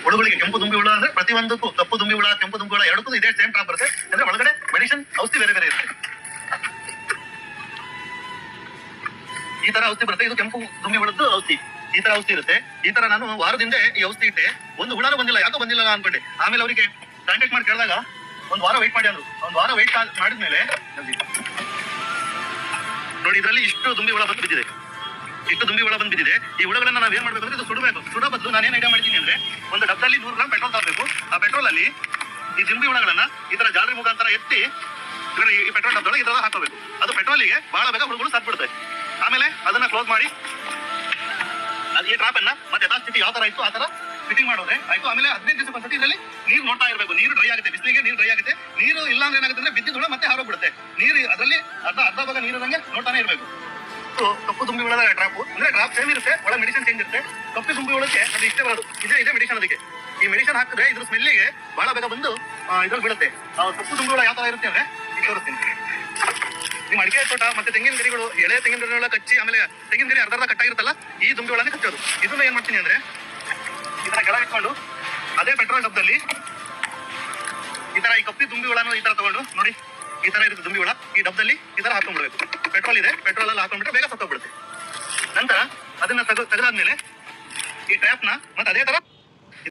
ಹುಳುಗಳಿಗೆ ಕೆಂಪು ದುಂಬಿ ಹುಳ ಅಂದ್ರೆ ಪ್ರತಿಯೊಂದಕ್ಕೂ ಕಪ್ಪು ದುಂಬಿ ಹುಳ ಕೆಂಪು ದುಂಬಿ ಹುಳ ಎರಡಕ್ಕೂ ಇದೇ ಸೇಮ್ ಟ್ರಾಪ್ ಬರುತ್ತೆ. ಅಂದ್ರೆ ಒಳಗಡೆ ಮೆಡಿಸಿನ್ ಔಷಧಿ ಬೇರೆ ಬೇರೆ ಇರುತ್ತೆ. ಈ ತರ ಔಷಧಿ ಬರುತ್ತೆ. ಇದು ಕೆಂಪು ದುಂಬಿ ಹುಳದ್ದು ಔಷಧಿ. ಈ ತರ ಔಷಧಿ ಇರುತ್ತೆ. ಈ ತರ ನಾನು ವಾರದಿಂದ ಈ ಔಷಧಿ ಇಟ್ಟೆ. ಒಂದು ಹುಳನೂ ಬಂದಿಲ್ಲ, ಯಾಕೋ ಬಂದಿಲ್ಲ ಅನ್ಕೊಂಡೆ. ಆಮೇಲೆ ಅವರಿಗೆ ಕಾಂಟ್ಯಾಕ್ಟ್ ಮಾಡಿ ಕೇಳಿದಾಗ ಒಂದು ವಾರ ವೆಯ್ಟ್ ಮಾಡಿ ಅಂದ್ರು. ಒಂದು ವಾರ ವೆಯ್ಟ್ ಮಾಡಿದ್ಮೇಲೆ ನೋಡಿ ಇದರಲ್ಲಿ ಇಷ್ಟು ದುಂಬಿ ಹುಳ ಬಂದು ಬಿದ್ದಿದೆ. ಇಷ್ಟು ದುಂಬಿ ಹುಳ ಬಂದು ಬಿದ್ದಿದೆ. ಈ ಹುಳಗಳನ್ನ ನಾವು ಏನ್ ಮಾಡ್ಬೇಕು ಅಂದ್ರೆ ಇದು ಸುಡಬೇಕು. ಸುಡೋ ಬದಲು ನಾನೇನ್ ಐಡಿಯಾ ಮಾಡಿದ್ದೀನಿ ಅಂದ್ರೆ ಒಂದು ಡಬ್ಬದಲ್ಲಿ 100 ಗ್ರಾಮ್ ಪೆಟ್ರೋಲ್ ತರಬೇಕು. ಆ ಪೆಟ್ರೋಲ್ ಅಲ್ಲಿ ಈ ದುಂಬಿ ಹುಳಗಳನ್ನ ಈ ತರ ಜಾಲರಿ ಮುಖಾಂತರ ಎತ್ತಿ ಈ ಪೆಟ್ರೋಲ್ ಡಬ್ಬದೊಳಗೆ ಇದರ ಹಾಕಬೇಕು. ಅದು ಪೆಟ್ರೋಲಿಗೆ ಬಹಳ ಬೇಗ ಹುಳುಗಳು ಸತ್ಬಿಡುತ್ತೆ. ಆಮೇಲೆ ಅದನ್ನ ಕ್ಲೋಸ್ ಮಾಡಿ ಈ ಟ್ರಾಪ್ ಅನ್ನ ಮತ್ತೆ ಯಥಾಸ್ಥಿತಿ ಯಾವ ತರ ಇತ್ತು ಆ ತರ ಫಿಟ್ಟಿಂಗ್ ಮಾಡೋದ್ರೆ ಆಯ್ತು. ಆಮೇಲೆ 15 ದಿವಸ ಬಂದ್ಬಿಟ್ಟು ಇದರಲ್ಲಿ ನೀರು ನೋಡ್ತಾ ಇರಬೇಕು. ನೀರು ಡ್ರೈ ಆಗುತ್ತೆ, ಬಿಸಿಲಿಗೆ ನೀರು ಡ್ರೈ ಆಗುತ್ತೆ. ನೀರು ಇಲ್ಲ ಅಂದ್ರೆ ಏನಾಗುತ್ತೆ ಅಂದ್ರೆ ಬಿದ್ದಿದ್ದು ಹುಳ ಮತ್ತೆ ಹಾರೋಗ್ಬಿಡುತ್ತೆ. ನೀರು ಅದರಲ್ಲಿ ಅರ್ಧ ಭಾಗ ನೀರಿದಂಗೆ ನೋಡ್ತಾನೆ ಇರಬೇಕು. ಕಪ್ಪು ದುಂಬಿ ಹುಳದ ಟ್ರಾಪ್ ಅಂದ್ರೆ ಟ್ರಾಪ್ ಸೇಮ್ ಇರುತ್ತೆ, ಒಳಗೆ ಮೆಡಿಸಿನ್ ಚೇಂಜ್ ಇರುತ್ತೆ. ಕಪ್ಪು ದುಂಬಿ ಹುಳಕ್ಕೆ ಅದು ಇಷ್ಟೇ ಬರೋದು. ಇದೇ ಮೆಡಿಸಿನ್. ಅದಕ್ಕೆ ಈ ಮೆಡಿಸಿನ್ ಹಾಕಿದ್ರೆ ಇದ್ರ ಸ್ಮೆಲ್ಲಿಗೆ ಬಹಳ ಬೇಗ ಬಂದು ಇದ್ರಲ್ಲಿ ಬೀಳುತ್ತೆ. ಕಪ್ಪು ದುಂಬಿ ಹುಳ ಯಾವ ತರ ಇರುತ್ತೆ ಅಂದ್ರೆ ಈಗ ತೋರಿಸ್ತೀನಿ. ನಿಮ್ಮ ಅಡಿಕೆ ತೋಟ ಮತ್ತೆ ತೆಂಗಿನ ಗರಿಗಳು, ಎಳೆ ತೆಂಗಿನ ಗರಿಗಳ ಕಚ್ಚಿ ಆಮೇಲೆ ತೆಂಗಿನ ಗರಿ ಅರ್ಧ ಕಟ್ಟಾಗಿರುತ್ತಲ್ಲ, ಈ ದುಂಬಿ ಹುಳನೇ ಕಚ್ಚೋದು. ಇದನ್ನ ಏನ್ ಮಾಡ್ತೀನಿ ಅಂದ್ರೆ ಈ ತರ ಕೆಳಗೆ ಇಟ್ಕೊಂಡು ಅದೇ ಪೆಟ್ರೋಲ್ ಡಬ್ಬದಲ್ಲಿ ಈ ತರ ಈ ಕಪ್ಪಿ ದುಂಬಿ ಹುಳನು ಈ ತರ ತಗೊಂಡು ನೋಡಿ ಈ ತರ ಇರುತ್ತೆ ದುಂಬಿ ಹುಳ. ಈ ಡಬ್ಬದಲ್ಲಿ ಈ ತರ ಹಾಕೊಂಡ್ಬಿಡ್ಬೇಕು. ಪೆಟ್ರೋಲ್ ಇದೆ, ಪೆಟ್ರೋಲ್ ಅಲ್ಲಿ ಹಾಕೊಂಡ್ಬಿಟ್ರೆ ಬೇಗ ಸತ್ತೋಗ್ಬಿಡುತ್ತೆ. ನಂತರ ಅದನ್ನ ತೆಗೆದಾದ್ಮೇಲೆ ಈ ಟ್ರ್ಯಾಪ್ ನ ಮತ್ತೆ ಅದೇ ತರ